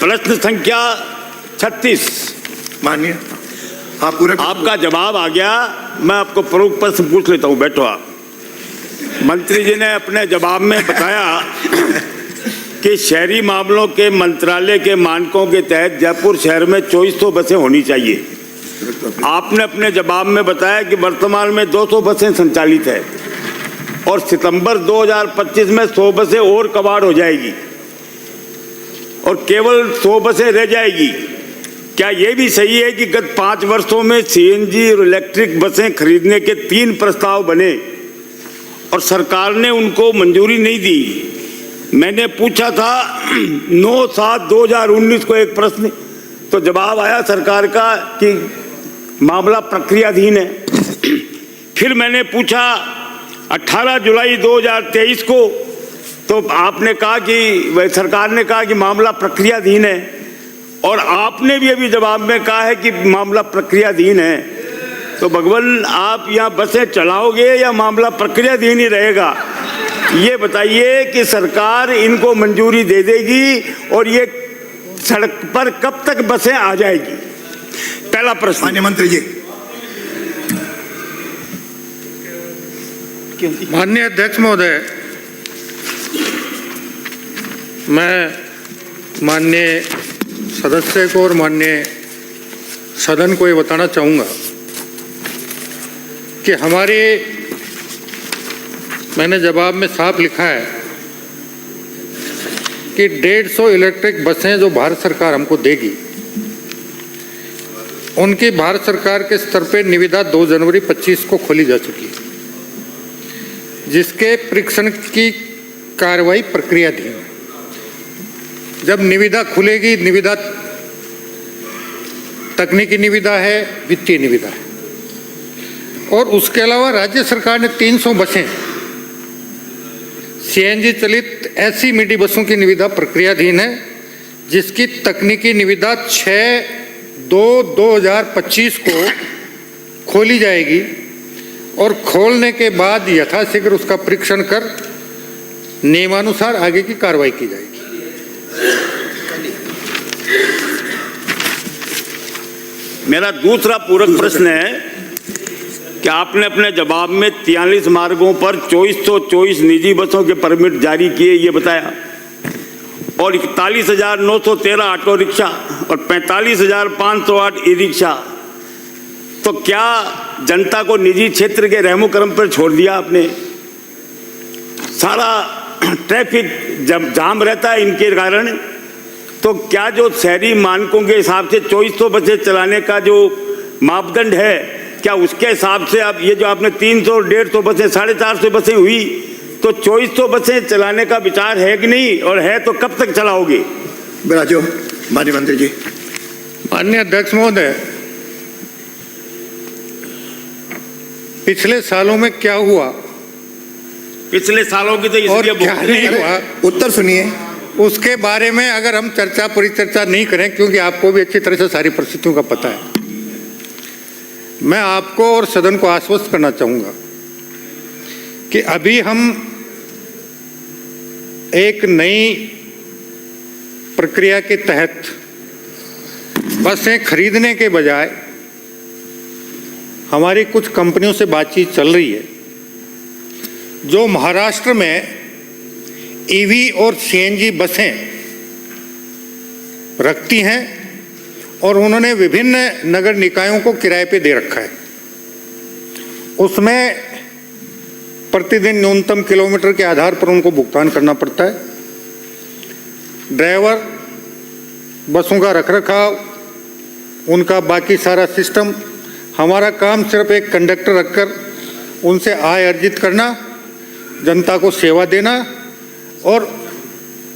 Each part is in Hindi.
प्रश्न संख्या 36 माननीय आप पूरा आपका जवाब आ गया। मैं आपको प्रमुख प्रश्न पूछ लेता हूं, बैठो आप। मंत्री जी ने अपने जवाब में बताया कि शहरी मामलों के मंत्रालय के मानकों के तहत जयपुर शहर में 2400 बसें होनी चाहिए। आपने अपने जवाब में बताया कि वर्तमान में 200 बसें संचालित है और सितंबर 2025 में 100 बसें और कबाड़ हो जाएगी और केवल 100 बसें रह जाएगी। क्या ये भी सही है कि गत 5 वर्षों में सीएनजी और इलेक्ट्रिक बसें खरीदने के 3 प्रस्ताव बने और सरकार ने उनको मंजूरी नहीं दी? मैंने पूछा था 9/7/2019 को एक प्रश्न, तो जवाब आया सरकार का कि मामला प्रक्रियाधीन है। फिर मैंने पूछा 18 जुलाई 2023 को, तो आपने कहा कि सरकार ने कहा कि मामला प्रक्रियाधीन है और आपने भी अभी जवाब में कहा है कि मामला प्रक्रियाधीन है। तो भगवान, आप यहाँ बसें चलाओगे या मामला प्रक्रियाधीन ही रहेगा? ये बताइए कि सरकार इनको मंजूरी दे देगी और ये सड़क पर कब तक बसें आ जाएगी? पहला प्रश्न। माननीय मंत्री जी। माननीय अध्यक्ष महोदय, मैं माननीय सदस्य को और माननीय सदन को ये बताना चाहूँगा कि मैंने जवाब में साफ लिखा है कि 150 इलेक्ट्रिक बसें जो भारत सरकार हमको देगी, उनकी भारत सरकार के स्तर पे निविदा 2 जनवरी 25 को खोली जा चुकी है, जिसके परीक्षण की कार्रवाई प्रक्रियाधीन है। जब निविदा खुलेगी, निविदा तकनीकी निविदा है, वित्तीय निविदा है, और उसके अलावा राज्य सरकार ने 300 बसें सीएनजी चलित ऐसी मिडी बसों की निविदा प्रक्रियाधीन है, जिसकी तकनीकी निविदा 6/2/2025 को खोली जाएगी और खोलने के बाद यथाशीघ्र उसका परीक्षण कर नियमानुसार आगे की कार्रवाई की जाएगी। मेरा दूसरा पूरक प्रश्न है कि आपने अपने जवाब में 43 मार्गों पर 2424 निजी बसों के परमिट जारी किए, ये बताया, और 41,913 ऑटो रिक्शा और 45,508 ई रिक्शा। तो क्या जनता को निजी क्षेत्र के रहमो करम पर छोड़ दिया आपने? सारा ट्रैफिक जाम रहता है इनके कारण। तो क्या जो शहरी मानकों के हिसाब से 2400 बसें चलाने का जो मापदंड है, क्या उसके हिसाब से आप ये जो आपने 300 150 बसें 450 बसें हुई, तो 2400 बसें चलाने का विचार है कि नहीं, और है तो कब तक चलाओगे? बिराजो माननीय मंत्री जी। माननीय अध्यक्ष महोदय, पिछले सालों में क्या हुआ, पिछले सालों की तो और इसलिए क्या नहीं हुआ, उत्तर सुनिए। उसके बारे में अगर हम परिचर्चा नहीं करें, क्योंकि आपको भी अच्छी तरह से सारी परिस्थितियों का पता है, मैं आपको और सदन को आश्वस्त करना चाहूँगा कि अभी हम एक नई प्रक्रिया के तहत बसें खरीदने के बजाय हमारी कुछ कंपनियों से बातचीत चल रही है, जो महाराष्ट्र में ईवी और सीएनजी बसें रखती हैं और उन्होंने विभिन्न नगर निकायों को किराए पे दे रखा है। उसमें प्रतिदिन न्यूनतम किलोमीटर के आधार पर उनको भुगतान करना पड़ता है। ड्राइवर, बसों का रखरखाव, उनका बाकी सारा सिस्टम, हमारा काम सिर्फ एक कंडक्टर रखकर उनसे आय अर्जित करना, जनता को सेवा देना, और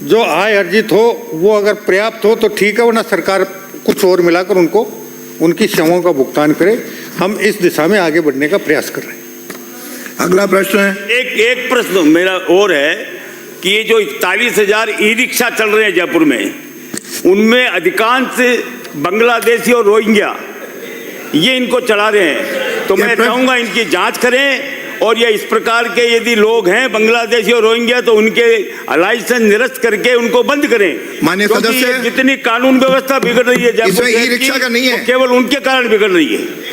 जो आय अर्जित हो वो अगर पर्याप्त हो तो ठीक है, वरना सरकार कुछ और मिलाकर उनको उनकी सेवाओं का भुगतान करे। हम इस दिशा में आगे बढ़ने का प्रयास कर रहे हैं। अगला प्रश्न है। एक प्रश्न मेरा और है कि ये जो 41,000 ई रिक्शा चल रहे हैं जयपुर में, उनमें अधिकांश बांग्लादेशी और रोहिंग्या ये इनको चला रहे हैं। तो मैं चाहूँगा इनकी जांच करें और ये इस प्रकार के यदि लोग हैं बांग्लादेशी और रोहिंग्या तो उनके लाइसेंस निरस्त करके उनको बंद करें। माननीय क्योंकि सदस्य, ये जितनी कानून व्यवस्था बिगड़ रही है जयपुर इसमें शहर ई-रिक्शा की, का नहीं है। वो केवल उनके कारण बिगड़ रही है।